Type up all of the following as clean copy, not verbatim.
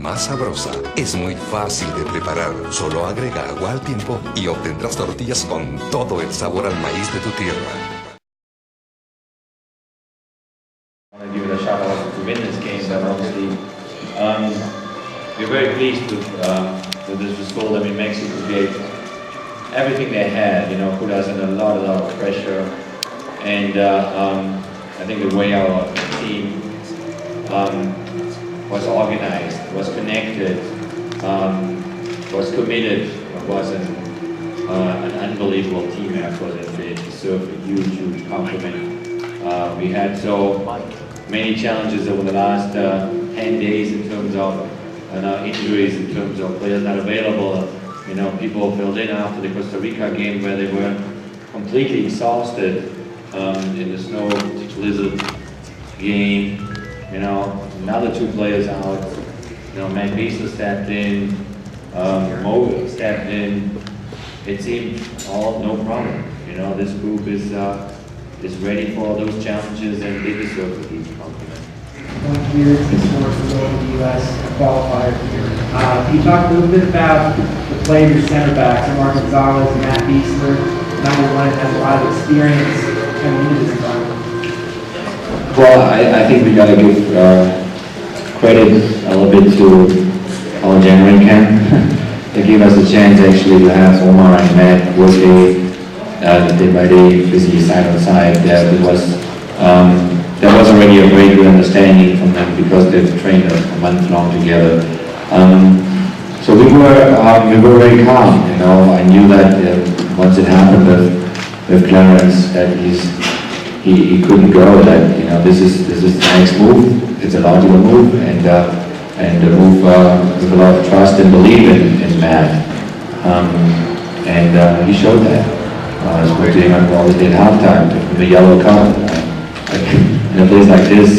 más sabrosa. Es muy fácil de preparar. Solo agrega agua al tiempo y obtendrás tortillas con todo el sabor al maíz de tu tierra. I want to give it a shot also to win this game, but obviously we're very pleased with this result. I mean, Mexico gave everything they had, you know, put us in a lot of pressure, and I think the way our team was organized, was connected, was committed, was an unbelievable team effort, and they deserve a huge compliment. We had so many challenges over the last 10 days in terms of injuries, in terms of players not available. You know, people filled in after the Costa Rica game where they were completely exhausted in the snow blizzard game. You know, another 2 players out. You know, Matt Beasler stepped in, Mo stepped in. It seemed all no problem. You know, this group is ready for those challenges, and they deserve a huge compliment. 1 year to score for the U.S. qualifier. Can you talk a little bit about the play of your center backs, Mark Gonzalez and Matt Beasler? Number one has a lot of experience coming into this environment. Well, I think we got to give credit a little bit to our January camp. They gave us a chance actually to have Omar and Matt work day by day, busy side on side. There was already a very good understanding from them because they've trained a month long together. So we were very calm. You know, I knew that once it happened with Clarence, that he couldn't go. That, you know, this is the next move. It's a logical move, and a move with a lot of trust and belief in Matt. And he showed that. I spoke to him obviously at halftime with the yellow card. In a place like this,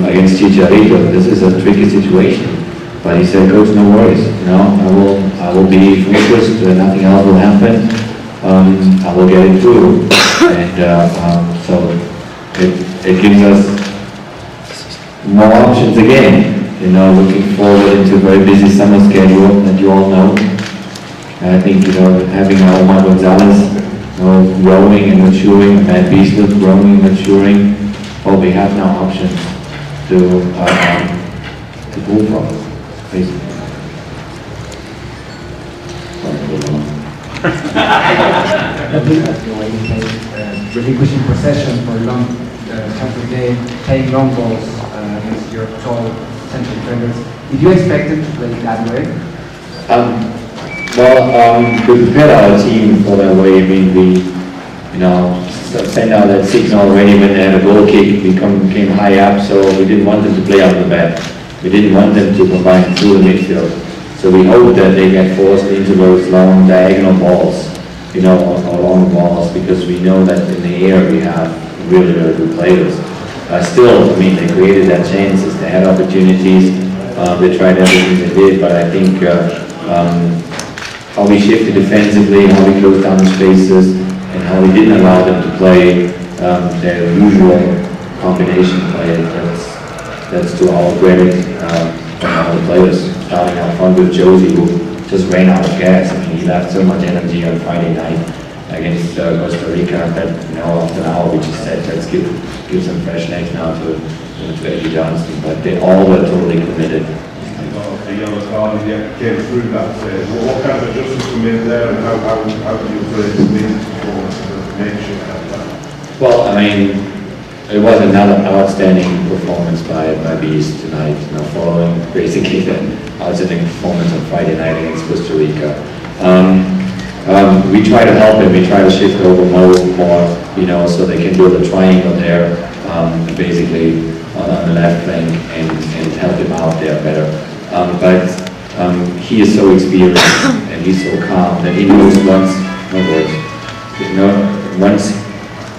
against Chicharito, this is a tricky situation. But he said, "Coach, no worries. You know, I will be focused. Nothing else will happen. I will get it through." And so it gives us more options again. You know, looking forward into a very busy summer schedule that you all know. And I think, you know, having Omar Gonzalez, you know, growing and maturing, Matt Beasler growing and maturing, well, we have now options to pull from, basically. Relinquishing possession for a long chunk of game, playing long balls against your tall central defenders. Did you expect them to play that way? We prepared our team for that way. I mean, we, you know, sent out that signal already when they had a goal kick. We came high up, so we didn't want them to play out the back. We didn't want them to combine through the midfield. So we hoped that they get forced into those long diagonal balls, you know, or long balls, because we know that in the air we have really good players. Still, I mean, they created that chances, they had opportunities, they tried everything they did, but I think how we shifted defensively, how we closed down the spaces, and how we didn't allow them to play their usual combination play, that's to our credit from all the players. Starting out front with Josie, who just ran out of gas. I mean, he left so much energy on Friday night against Costa Rica that, you know, after an hour we just said, let's give some fresh legs now to Eddie Johnston. But they all were totally committed. The yellow card, you came through that. What kind of adjustments were made there, and how do you play this meeting performance to make sure that? Well, I mean, it was another outstanding performance by Beast tonight. You know, following basically the outstanding performance on Friday night against Costa Rica. We try to help him. We try to shift over more, you know, so they can build a triangle there, basically on the left flank, and help him out there better. But he is so experienced and he's so calm that he knows once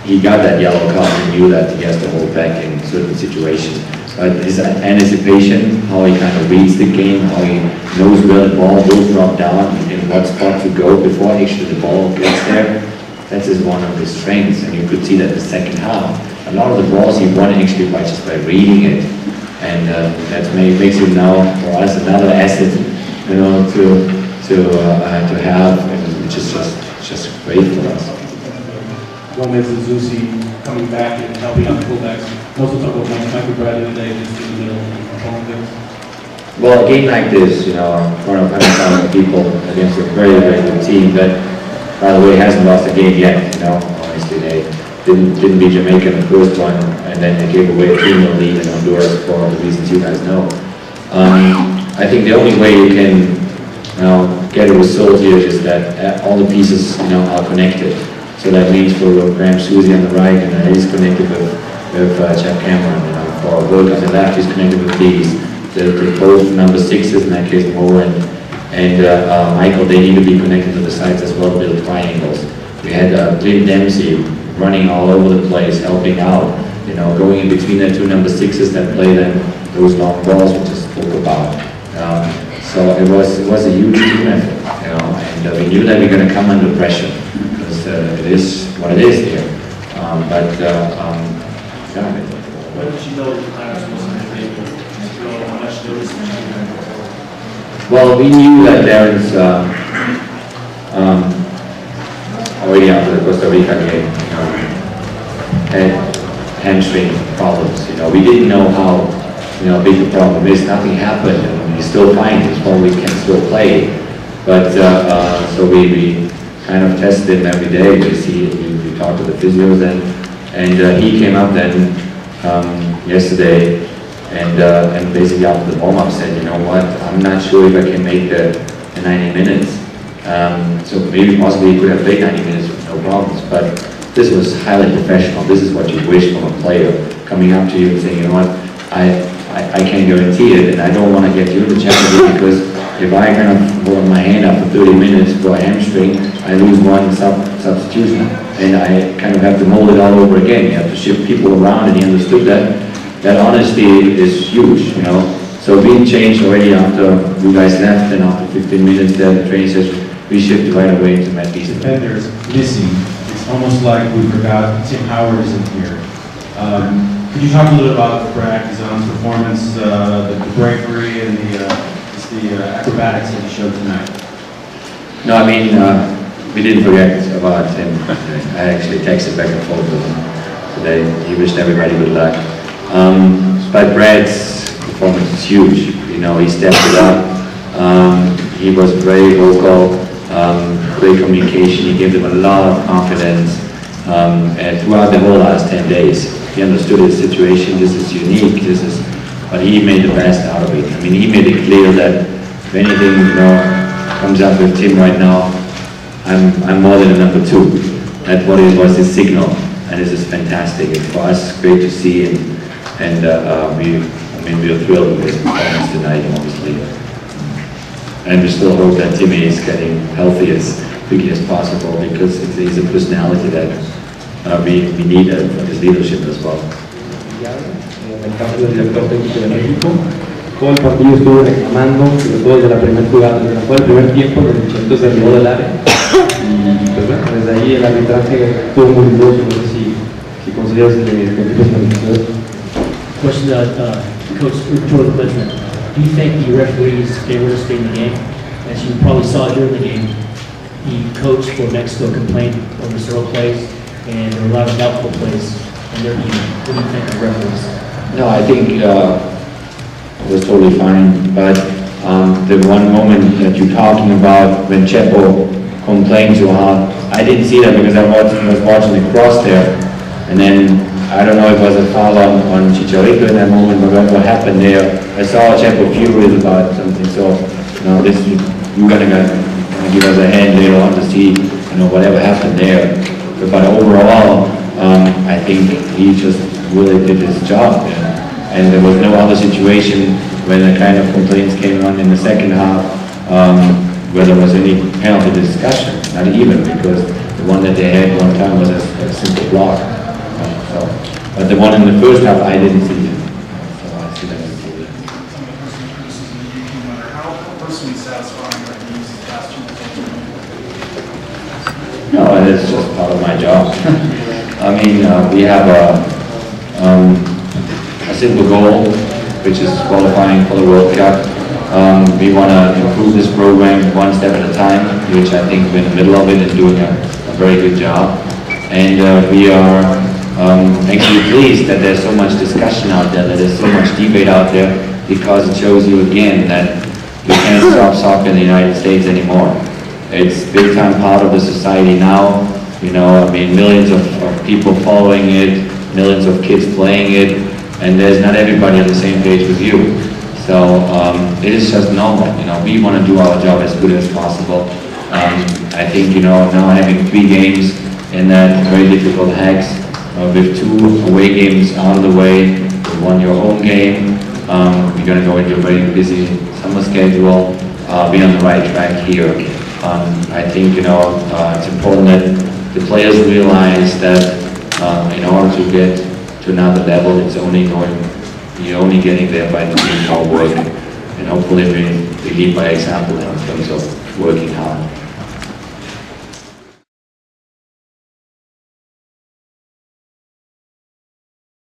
he got that yellow card, he knew that he has to hold back in certain situations. But his anticipation, how he kind of reads the game, how he knows where the ball will drop down and what spot to go before actually the ball gets there, that is one of his strengths. And you could see that the second half, a lot of the balls he won actually by just by reading it and that makes it now for us another asset, you know, to have, which is just great for us. Gomez and Zusi coming back and helping out the fullbacks. Also talk about Michael Bradley today, just in the middle and controlling things. Well, a game like this, you know, in front of 100,000 people against a very, very good team that, by the way, hasn't lost a game yet, you know. Honestly, they didn't beat Jamaica in the first one, and then they gave away a 3-0 lead in Honduras for the reasons you guys know. I think the only way you can, you know, get a result here is that all the pieces, you know, are connected. So that means for Graham Susie on the right, and he's connected with Jeff Cameron, you know, for World on the left, he's connected with these. The both number 6s, in that case, Mo and Michael, they need to be connected to the sides as well, build triangles. We had Clint Dempsey running all over the place, helping out, you know, going in between the 2 number 6s that play them those long balls we just spoke about. So it was a huge team effort, you know, and we knew that we were going to come under pressure because it is what it is here. Yeah. When did you know the class was going to be? How much notice did you have? Well, we knew that Darren's already after the Costa Rica game, had hamstring problems. You know, we didn't know how, you know, big the problem is. Nothing happened, and he's still fine. He probably can still play. But so we kind of tested him every day. We talked to the physios, and he came up then yesterday. And basically after the warm-up said, you know what, I'm not sure if I can make the 90 minutes. So maybe possibly he could have played 90 minutes with no problems, but this was highly professional. This is what you wish from a player, coming up to you and saying, you know what, I can't guarantee it, and I don't want to get you in the championship because if I kind of hold my hand up for 30 minutes for a hamstring, I lose one substitution, and I kind of have to mold it all over again. You have to shift people around, and he understood that. That honesty is huge, you know. So being changed already after you guys left and after 15 minutes there, the training session, we shifted right away to Matt Beasley. Defenders missing. It's almost like we forgot Tim Howard isn't here. Could you talk a little bit about Brad Kazan's performance, the bravery and the acrobatics that he showed tonight? No, I mean, we didn't forget about him. I actually texted back and forth with him today. He wished everybody good luck. But Brad's performance is huge. You know, he stepped it up. He was very vocal, great communication. He gave them a lot of confidence and throughout the whole last 10 days. He understood his situation. This is unique. But he made the best out of it. I mean, he made it clear that if anything, you know, comes up with Tim right now, I'm more than a number 2. That's what it was, his signal. And this is fantastic. And for us, great to see. And we are thrilled with his performance tonight, obviously. And we still hope that Timmy is getting healthy as quickly as possible because he's a personality that we need for his leadership as well. El cambio del director técnico de México. Todo el partido estuvo reclamando, sobre todo desde la primera jugada, desde el primer tiempo, donde Chito se arribó del área. Y pues bueno, desde ahí el arbitraje estuvo muy dudoso. No sé si consideras que el equipo se manifestó eso. Question, Coach Jurgen Klinsmann. Do you think the referees, they were to stay in the game? As you probably saw during the game, the coach for Mexico complained over several plays, and there were a lot of doubtful plays in their game. What do you think of referees? No, I think it was totally fine. But the one moment that you're talking about when Chepo complained too hard, I didn't see that because I was watching the cross there, and then I don't know if it was a foul on Chicharito in that moment, but what happened there, I saw Chepo furious about something. So, you know, you're gonna give us a hand later on to see, you know, whatever happened there. But overall, I think he just really did his job, and there was no other situation when the kind of complaints came on in the second half where there was any penalty discussion, not even, because the one that they had one time was a simple block. But the one in the first half, I didn't see it. So I see that in the TV. How personally satisfying are these last 2 games? No, it's just part of my job. I mean, we have a simple goal which is qualifying for the World Cup. We want to improve this program one step at a time, which I think we're in the middle of it and doing a very good job. And we are actually pleased that there's so much discussion out there, that there's so much debate out there, because it shows you again that we can't stop soccer in the United States anymore. It's a big time part of the society now. You know, I mean, millions of people following it, millions of kids playing it, and there's not everybody on the same page with you. So it is just normal. You know, we want to do our job as good as possible. I think, you know, now having 3 games in that very difficult hex, with 2 away games out of the way, you won your home game. You're going to go into a very busy summer schedule. Be on the right track here. I think, you know, it's important that the players realize that in order to get to another level, you're only getting there by doing more work, and hopefully we lead by example in terms of working hard.